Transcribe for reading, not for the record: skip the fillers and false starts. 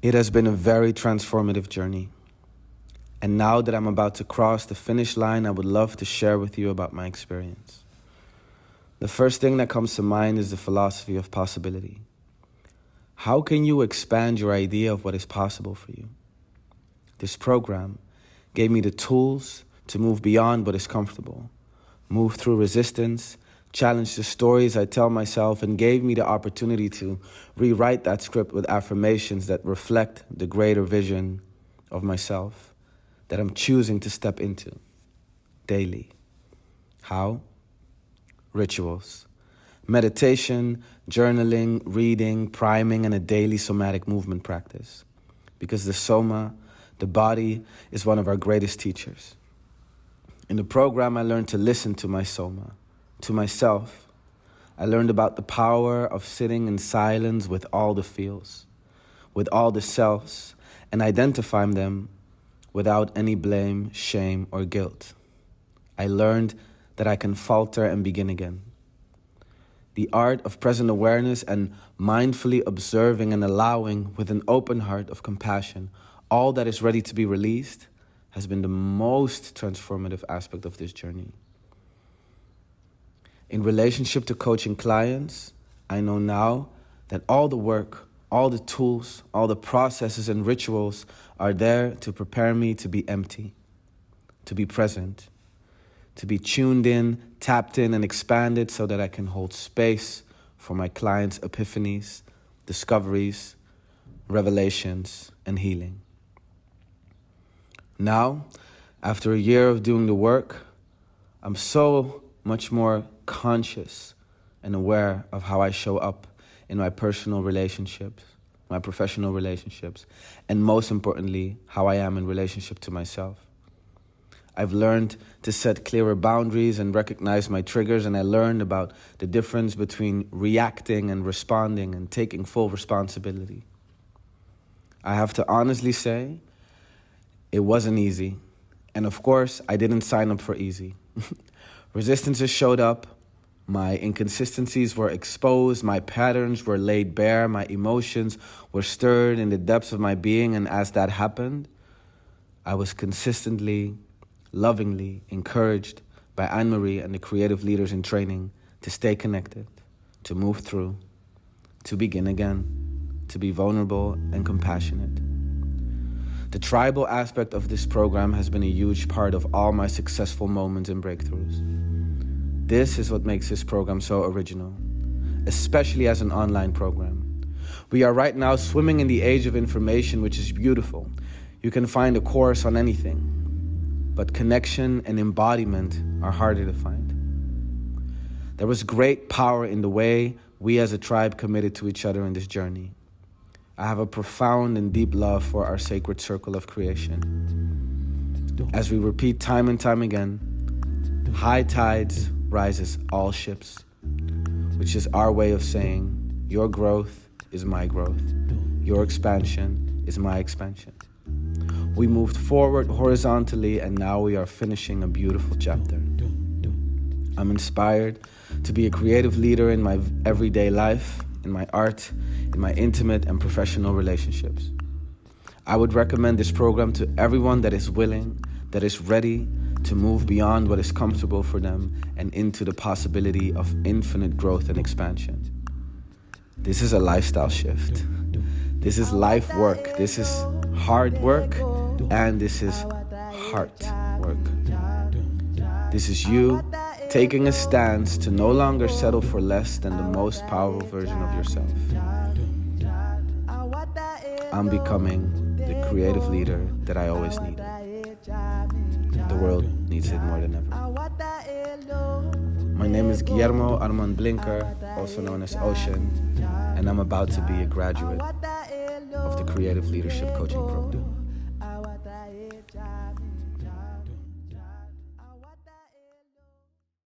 It has been a very transformative journey. And now that I'm about to cross the finish line, I would love to share with you about my experience. The first thing that comes to mind is the philosophy of possibility. How can you expand your idea of what is possible for you? This program gave me the tools to move beyond what is comfortable, move through resistance, challenge the stories I tell myself, and gave me the opportunity to rewrite that script with affirmations that reflect the greater vision of myself that I'm choosing to step into daily. How? Rituals. Meditation, journaling, reading, priming, and a daily somatic movement practice. Because the soma, the body, is one of our greatest teachers. In the program, I learned to listen to my soma, to myself. I learned about the power of sitting in silence with all the feels, with all the selves, and identifying them without any blame, shame, or guilt. I learned that I can falter and begin again. The art of present awareness and mindfully observing and allowing with an open heart of compassion all that is ready to be released has been the most transformative aspect of this journey. In relationship to coaching clients, I know now that all the work, all the tools, all the processes and rituals are there to prepare me to be empty, to be present, to be tuned in, tapped in, and expanded so that I can hold space for my clients' epiphanies, discoveries, revelations, and healing. Now, after a year of doing the work, I'm so much more conscious and aware of how I show up in my personal relationships, my professional relationships, and most importantly, how I am in relationship to myself. I've learned to set clearer boundaries and recognize my triggers, and I learned about the difference between reacting and responding and taking full responsibility. I have to honestly say, it wasn't easy. And of course, I didn't sign up for easy. Resistances showed up, my inconsistencies were exposed, my patterns were laid bare, my emotions were stirred in the depths of my being, and as that happened, I was consistently, lovingly encouraged by Anne-Marie and the creative leaders in training to stay connected, to move through, to begin again, to be vulnerable and compassionate. The tribal aspect of this program has been a huge part of all my successful moments and breakthroughs. This is what makes this program so original, especially as an online program. We are right now swimming in the age of information, which is beautiful. You can find a course on anything, but connection and embodiment are harder to find. There was great power in the way we as a tribe committed to each other in this journey. I have a profound and deep love for our sacred circle of creation. As we repeat time and time again, high tides rises all ships, which is our way of saying, your growth is my growth. Your expansion is my expansion. We moved forward horizontally, and now we are finishing a beautiful chapter. I'm inspired to be a creative leader in my everyday life, in my art, in my intimate and professional relationships. I would recommend this program to everyone that is willing, that is ready to move beyond what is comfortable for them and into the possibility of infinite growth and expansion. This is a lifestyle shift. This is life work. This is hard work, and this is heart work. This is you taking a stance to no longer settle for less than the most powerful version of yourself. I'm becoming the creative leader that I always needed. The world needs it more than ever. My name is Guillermo Armand Blinker, also known as Ocean, and I'm about to be a graduate of the Creative Leadership Coaching Program.